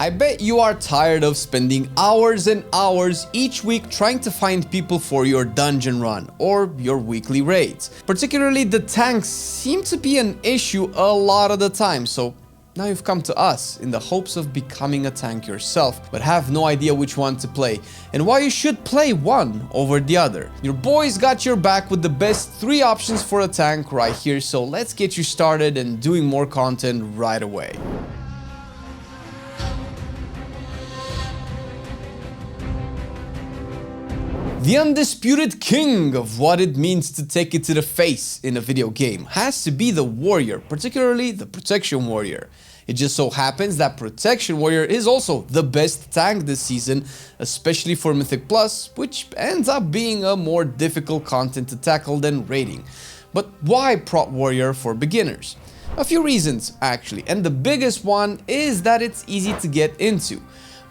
I bet you are tired of spending hours and hours each week trying to find people for your dungeon run or your weekly raids. Particularly the tanks seem to be an issue a lot of the time, so now you've come to us in the hopes of becoming a tank yourself, but have no idea which one to play and why you should play one over the other. Your boys got your back with the best 3 options for a tank right here, so let's get you started and doing more content right away. The undisputed king of what it means to take it to the face in a video game has to be the warrior, particularly the protection warrior. It just so happens that protection warrior is also the best tank this season, especially for Mythic Plus, which ends up being a more difficult content to tackle than raiding. But why prot warrior for beginners? A few reasons actually, and the biggest one is that it's easy to get into.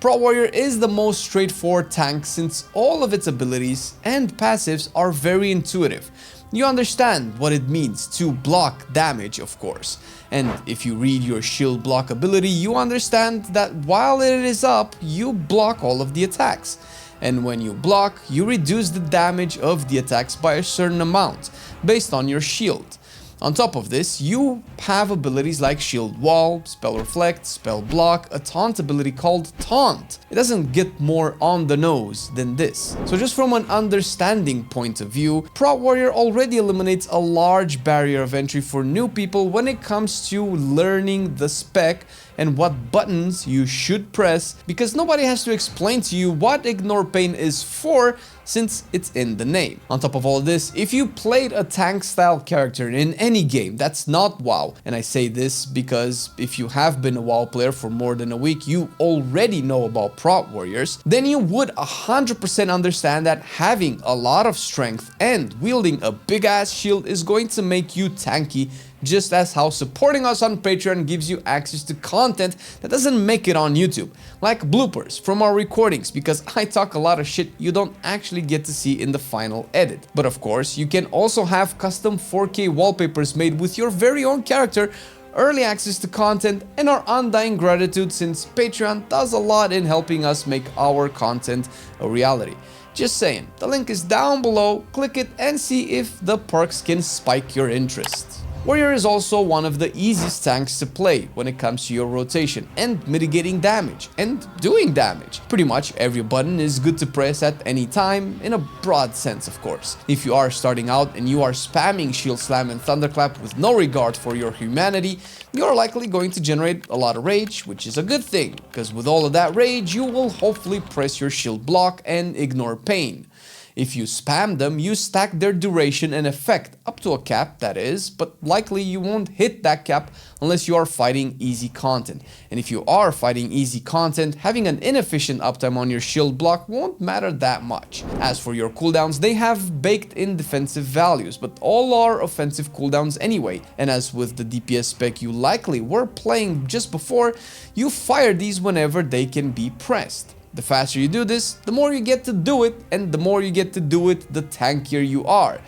Prot Warrior is the most straightforward tank since all of its abilities and passives are very intuitive. You understand what it means to block damage, of course. And if you read your shield block ability, you understand that while it is up, you block all of the attacks. And when you block, you reduce the damage of the attacks by a certain amount, based on your shield. On top of this, you have abilities like Shield Wall, Spell Reflect, Spell Block, a taunt ability called Taunt. It doesn't get more on the nose than this. So just from an understanding point of view, Prot Warrior already eliminates a large barrier of entry for new people when it comes to learning the spec and what buttons you should press, because nobody has to explain to you what Ignore Pain is for since it's in the name. On top of all this, if you played a tank style character in any game that's not WoW, and I say this because if you have been a WoW player for more than a week, you already know about Prot Warriors, then you would 100% understand that having a lot of strength and wielding a big ass shield is going to make you tanky, just as how supporting us on Patreon gives you access to content that doesn't make it on YouTube, like bloopers from our recordings, because I talk a lot of shit you don't actually get to see in the final edit. But of course, you can also have custom 4K wallpapers made with your very own character, early access to content, and our undying gratitude since Patreon does a lot in helping us make our content a reality. Just saying, the link is down below, click it and see if the perks can spike your interest. Warrior is also one of the easiest tanks to play when it comes to your rotation and mitigating damage and doing damage. Pretty much every button is good to press at any time, in a broad sense of course. If you are starting out and you are spamming Shield Slam and Thunderclap with no regard for your humanity, you are likely going to generate a lot of rage, which is a good thing, because with all of that rage you will hopefully press your shield block and ignore pain. If you spam them, you stack their duration and effect up to a cap, that is, but likely you won't hit that cap unless you are fighting easy content. And if you are fighting easy content, having an inefficient uptime on your shield block won't matter that much. As for your cooldowns, they have baked in defensive values, but all are offensive cooldowns anyway. And as with the DPS spec you likely were playing just before, you fire these whenever they can be pressed. The faster you do this, the more you get to do it, and the more you get to do it, the tankier you are,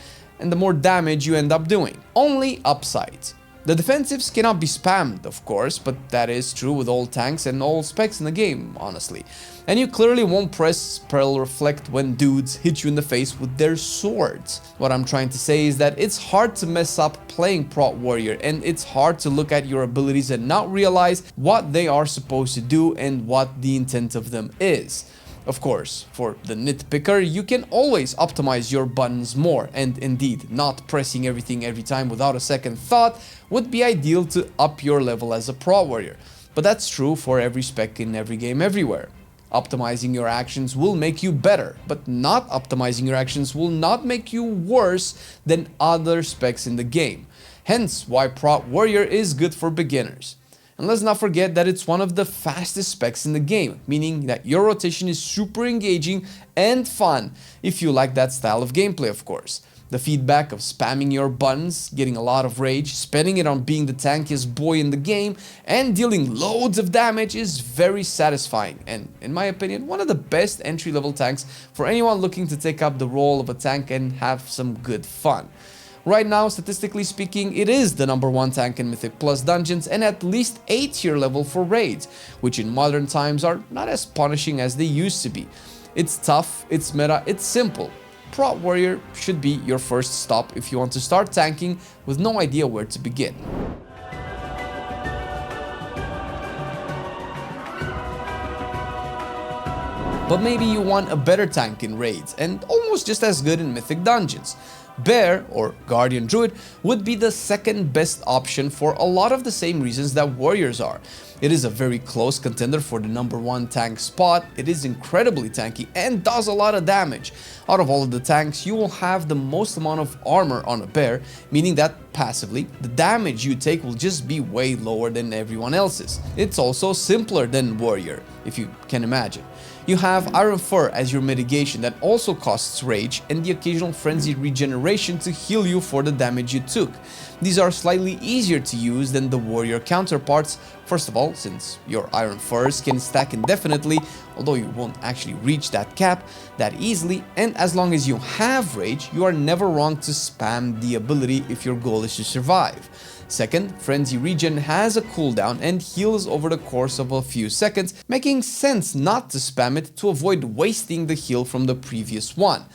and the more damage you end up doing. Only upsides. The defensives cannot be spammed, of course, but that is true with all tanks and all specs in the game, honestly. And you clearly won't press Spell Reflect when dudes hit you in the face with their swords. What I'm trying to say is that it's hard to mess up playing Prot Warrior, and it's hard to look at your abilities and not realize what they are supposed to do and what the intent of them is. Of course, for the nitpicker, you can always optimize your buttons more, and indeed, not pressing everything every time without a second thought would be ideal to up your level as a Prot Warrior. But that's true for every spec in every game everywhere. Optimizing your actions will make you better, but not optimizing your actions will not make you worse than other specs in the game. Hence why Prot Warrior is good for beginners. And let's not forget that it's one of the fastest specs in the game, meaning that your rotation is super engaging and fun if you like that style of gameplay, of course. The feedback of spamming your buttons, getting a lot of rage, spending it on being the tankiest boy in the game, and dealing loads of damage is very satisfying and, in my opinion, one of the best entry-level tanks for anyone looking to take up the role of a tank and have some good fun. Right now, statistically speaking, it is the #1 tank in Mythic Plus dungeons and at least A tier level for raids, which in modern times are not as punishing as they used to be. It's tough, it's meta, it's simple. Prot Warrior should be your first stop if you want to start tanking with no idea where to begin. But maybe you want a better tank in raids and almost just as good in mythic dungeons. Bear, or Guardian Druid, would be the second best option for a lot of the same reasons that warriors are. It is a very close contender for the #1 tank spot, it is incredibly tanky and does a lot of damage. Out of all of the tanks, you will have the most amount of armor on a bear, meaning that passively, the damage you take will just be way lower than everyone else's. It's also simpler than warrior, if you can imagine. You have Iron Fur as your mitigation that also costs rage and the occasional frenzied regeneration to heal you for the damage you took. These are slightly easier to use than the warrior counterparts, first of all since your Iron Furs can stack indefinitely, although you won't actually reach that cap that easily, and as long as you have rage, you are never wrong to spam the ability if your goal is to survive. Second, Frenzy Regen has a cooldown and heals over the course of a few seconds, making sense not to spam it to avoid wasting the heal from the previous one.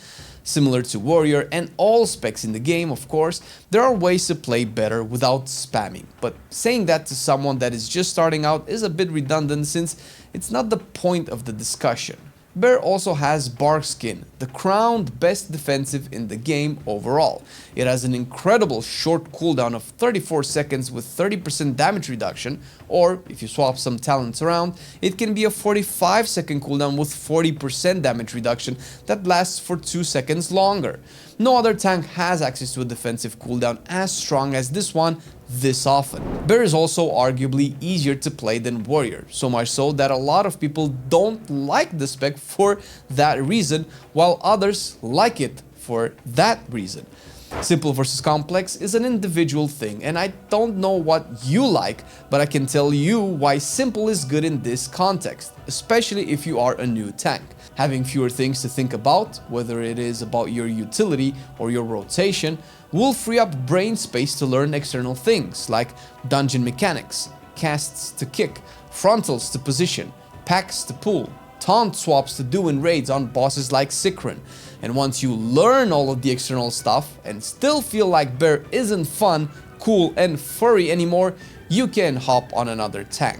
Similar to Warrior and all specs in the game, of course, there are ways to play better without spamming, but saying that to someone that is just starting out is a bit redundant since it's not the point of the discussion. Bear also has Bark Skin, the crowned best defensive in the game overall. It has an incredible short cooldown of 34 seconds with 30% damage reduction, or if you swap some talents around, it can be a 45-second cooldown with 40% damage reduction that lasts for 2 seconds longer. No other tank has access to a defensive cooldown as strong as this one this often. Bear is also arguably easier to play than Warrior, so much so that a lot of people don't like the spec for that reason, while others like it for that reason. Simple versus complex is an individual thing, and I don't know what you like, but I can tell you why simple is good in this context, especially if you are a new tank. Having fewer things to think about, whether it is about your utility or your rotation, will free up brain space to learn external things like dungeon mechanics, casts to kick, frontals to position, packs to pull, taunt swaps to do in raids on bosses like Sikrin. And once you learn all of the external stuff and still feel like Bear isn't fun, cool and furry anymore, you can hop on another tank.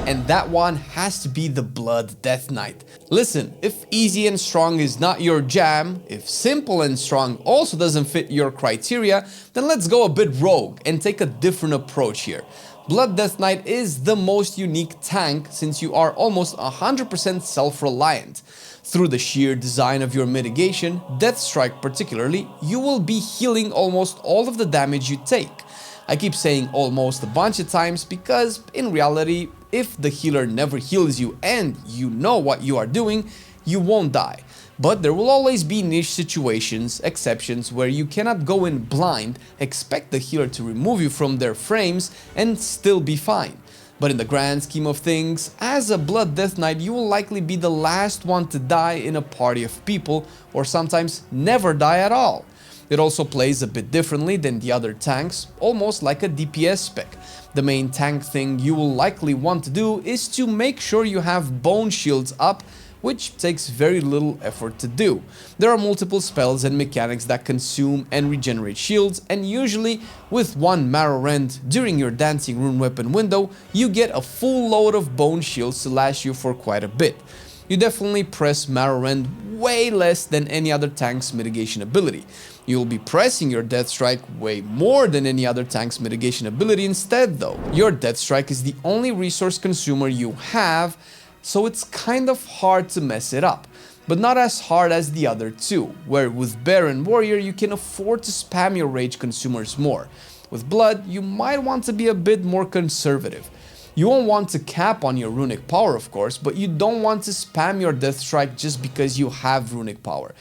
And that one has to be the Blood Death Knight. Listen, if easy and strong is not your jam, if simple and strong also doesn't fit your criteria, then let's go a bit rogue and take a different approach here. Blood Death Knight is the most unique tank since you are almost 100% self-reliant. Through the sheer design of your mitigation, Death Strike particularly, you will be healing almost all of the damage you take. I keep saying almost a bunch of times because in reality, if the healer never heals you and you know what you are doing, you won't die. But there will always be niche situations, exceptions, where you cannot go in blind, expect the healer to remove you from their frames and still be fine. But in the grand scheme of things, as a Blood Death Knight, you will likely be the last one to die in a party of people, or sometimes never die at all. It also plays a bit differently than the other tanks, almost like a DPS spec. The main tank thing you will likely want to do is to make sure you have bone shields up, which takes very little effort to do. There are multiple spells and mechanics that consume and regenerate shields, and usually with one Marrow Rend during your Dancing Rune weapon window, you get a full load of bone shields to last you for quite a bit. You definitely press Marrow Rend way less than any other tank's mitigation ability. You'll be pressing your Death Strike way more than any other tank's mitigation ability instead though. Your Death Strike is the only resource consumer you have, so it's kind of hard to mess it up. But not as hard as the other two, where with Bear and Warrior you can afford to spam your rage consumers more. With Blood, you might want to be a bit more conservative. You won't want to cap on your runic power, of course, but you don't want to spam your Death Strike just because you have runic power.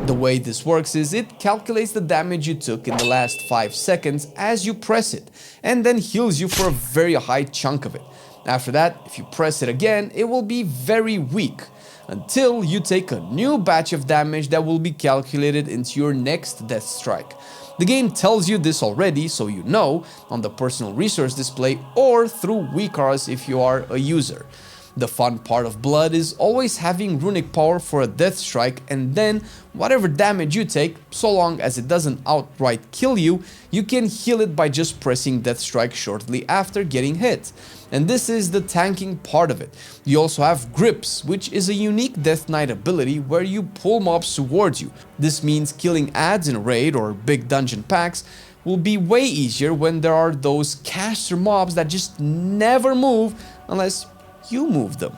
The way this works is it calculates the damage you took in the last 5 seconds as you press it, and then heals you for a very high chunk of it. After that, if you press it again, it will be very weak. until you take a new batch of damage that will be calculated into your next death strike. The game tells you this already, so you know, on the personal resource display or through WeCars if you are a user. The fun part of Blood is always having runic power for a death strike, and then whatever damage you take, so long as it doesn't outright kill you, you can heal it by just pressing death strike shortly after getting hit. And this is the tanking part of it. You also have Grips, which is a unique Death Knight ability where you pull mobs towards you. This means killing adds in a raid or big dungeon packs will be way easier when there are those caster mobs that just never move unless you move them.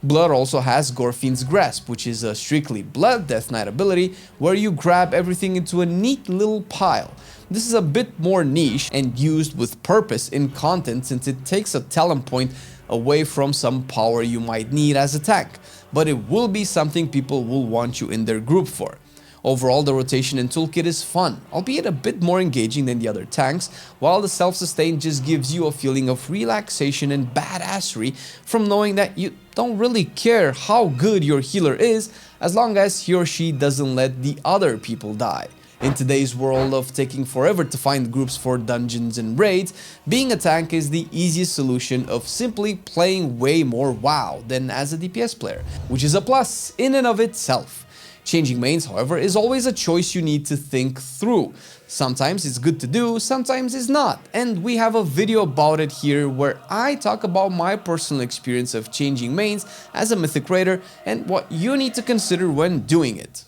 Blood also has Gorfiend's Grasp, which is a strictly Blood Death Knight ability where you grab everything into a neat little pile. This is a bit more niche and used with purpose in content since it takes a talent point away from some power you might need as a tank, but it will be something people will want you in their group for. Overall, the rotation and toolkit is fun, albeit a bit more engaging than the other tanks, while the self-sustain just gives you a feeling of relaxation and badassery from knowing that you don't really care how good your healer is as long as he or she doesn't let the other people die. In today's world of taking forever to find groups for dungeons and raids, being a tank is the easiest solution of simply playing way more WoW than as a DPS player, which is a plus in and of itself. Changing mains, however, is always a choice you need to think through. Sometimes it's good to do, sometimes it's not, and we have a video about it here where I talk about my personal experience of changing mains as a Mythic Raider and what you need to consider when doing it.